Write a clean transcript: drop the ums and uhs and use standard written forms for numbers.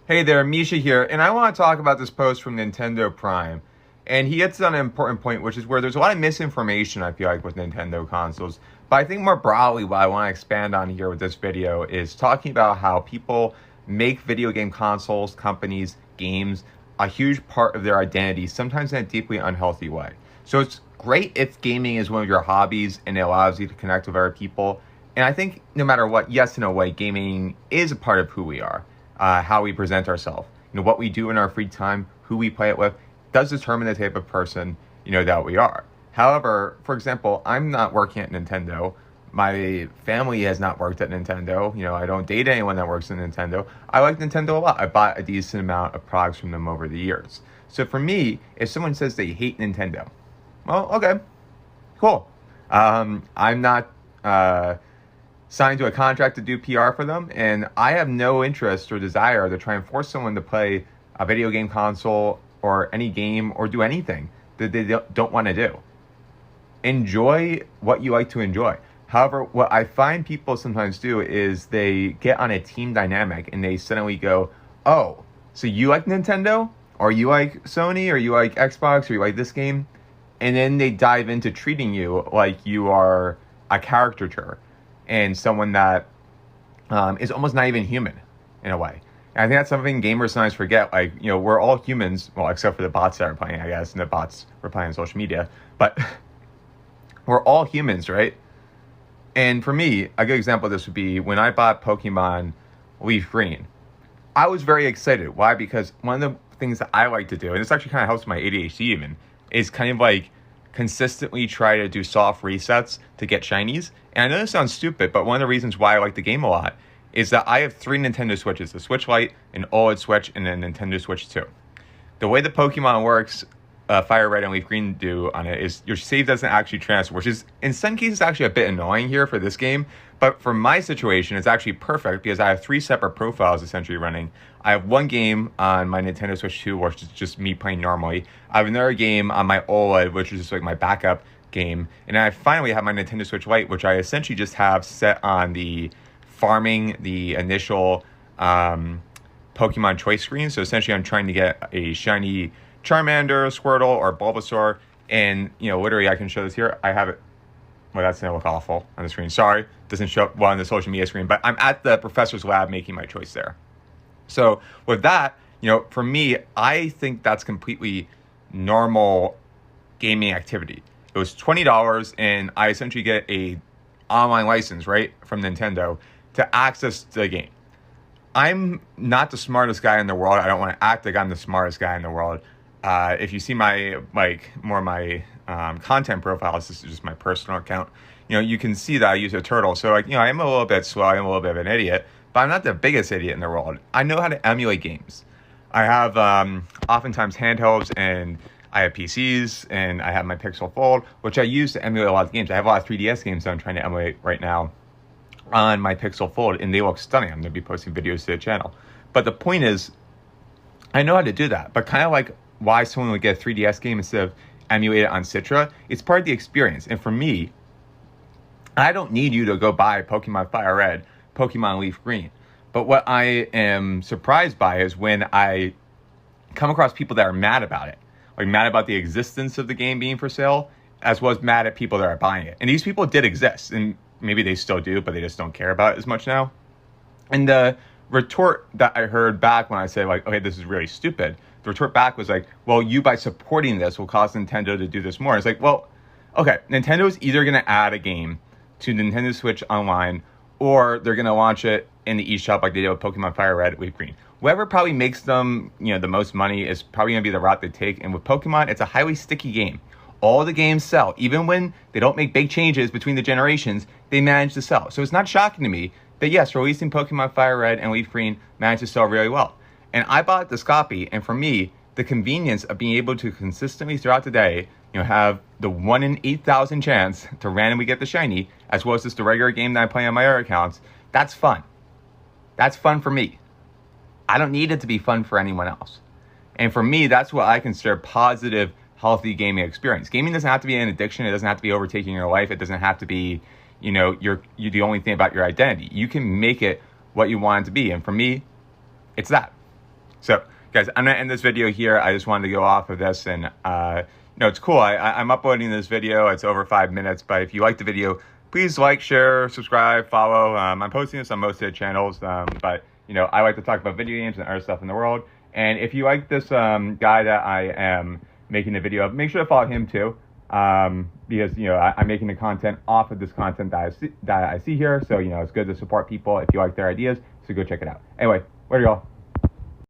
Hey there, Misha here, and I want to talk about this post from Nintendo Prime. And he hits on an important point, which is where there's a lot of misinformation, I feel like, with Nintendo consoles. But I think more broadly, what I want to expand on here with this video is talking about how people make video game consoles, companies, games, a huge part of their identity, sometimes in a deeply unhealthy way. So it's great if gaming is one of your hobbies and it allows you to connect with other people. And I think no matter what, yes, in a way, gaming is a part of who we are. How we present ourselves, what we do in our free time, who we play it with, does determine the type of person, that we are. However, for example, I'm not working at Nintendo. My family has not worked at Nintendo. I don't date anyone that works at Nintendo. I like Nintendo a lot. I bought a decent amount of products from them over the years. So for me, if someone says they hate Nintendo, well, okay, cool. I'm not signed to a contract to do PR for them, and I have no interest or desire to try and force someone to play a video game console or any game or do anything that they don't want to do. Enjoy what you like to enjoy. However, what I find people sometimes do is they get on a team dynamic and they suddenly go, oh, so you like Nintendo? Or you like Sony? Or you like Xbox? Or you like this game? And then they dive into treating you like you are a caricature and someone that is almost not even human in a way. And I think that's something gamers sometimes forget. Like, we're all humans, well, except for the bots that are playing, I guess, and the bots were playing on social media. But we're all humans, right? And for me, a good example of this would be when I bought Pokemon LeafGreen. I was very excited. Why? Because one of the things that I like to do, and this actually kind of helps my ADHD even, is kind of like consistently try to do soft resets to get shinies. And I know this sounds stupid, but one of the reasons why I like the game a lot is that I have 3 Nintendo Switches, a Switch Lite, an OLED Switch, and a Nintendo Switch 2. The way the Pokemon works, Fire Red and Leaf Green do on it, is your save doesn't actually transfer, which is in some cases actually a bit annoying here for this game. But for my situation, it's actually perfect because I have 3 separate profiles essentially running. I have one game on my Nintendo Switch 2, which is just me playing normally. I have another game on my OLED, which is just like my backup game. And I finally have my Nintendo Switch Lite, which I essentially just have set on the farming the initial Pokemon choice screen. So essentially I'm trying to get a shiny Charmander, Squirtle, or Bulbasaur. And, literally I can show this here. I have it. Well, that's going to look awful on the screen. Sorry. Doesn't show up well on the social media screen. But I'm at the professor's lab making my choice there. So with that, for me, I think that's completely normal gaming activity. It was $20, and I essentially get a online license, right, from Nintendo to access the game. I'm not the smartest guy in the world. I don't want to act like I'm the smartest guy in the world. If you see my, more of my content profiles, this is just my personal account, you can see that I use a turtle. So, I am a little bit slow. I am a little bit of an idiot, but I'm not the biggest idiot in the world. I know how to emulate games. I have oftentimes handhelds, and I have PCs, and I have my Pixel Fold, which I use to emulate a lot of games. I have a lot of 3DS games that I'm trying to emulate right now on my Pixel Fold, and they look stunning. I'm going to be posting videos to the channel. But the point is, I know how to do that. But kind of like why someone would get a 3DS game instead of emulate it on Citra, it's part of the experience. And for me, I don't need you to go buy Pokemon Fire Red, Pokemon Leaf Green. But what I am surprised by is when I come across people that are mad about it. Like mad about the existence of the game being for sale, as well as mad at people that are buying it. And these people did exist, and maybe they still do, but they just don't care about it as much now. And the retort that I heard back when I said, okay, this is really stupid, the retort back was like, well, you by supporting this will cause Nintendo to do this more. It's like, well, okay, Nintendo is either going to add a game to Nintendo Switch Online, or they're going to launch it in the eShop like they did with Pokemon Fire Red, Leaf Green. Whoever probably makes them, the most money is probably going to be the route they take. And with Pokemon, it's a highly sticky game. All the games sell. Even when they don't make big changes between the generations, they manage to sell. So it's not shocking to me that, yes, releasing Pokemon Fire Red and Leaf Green managed to sell really well. And I bought this copy, and for me, the convenience of being able to consistently throughout the day, have the 1 in 8,000 chance to randomly get the shiny, as well as just the regular game that I play on my other accounts, that's fun. That's fun for me. I don't need it to be fun for anyone else. And for me, that's what I consider positive, healthy gaming experience. Gaming doesn't have to be an addiction. It doesn't have to be overtaking your life. It doesn't have to be, you're the only thing about your identity. You can make it what you want it to be. And for me, it's that. So, guys, I'm going to end this video here. I just wanted to go off of this, and, it's cool. I'm uploading this video. It's over 5 minutes, but if you like the video, please like, share, subscribe, follow. I'm posting this on most of the channels, but, I like to talk about video games and other stuff in the world. And if you like this guy that I am making a video of, make sure to follow him too, because, I'm making the content off of this content that I see here. So, it's good to support people if you like their ideas. So go check it out. Anyway, later, y'all.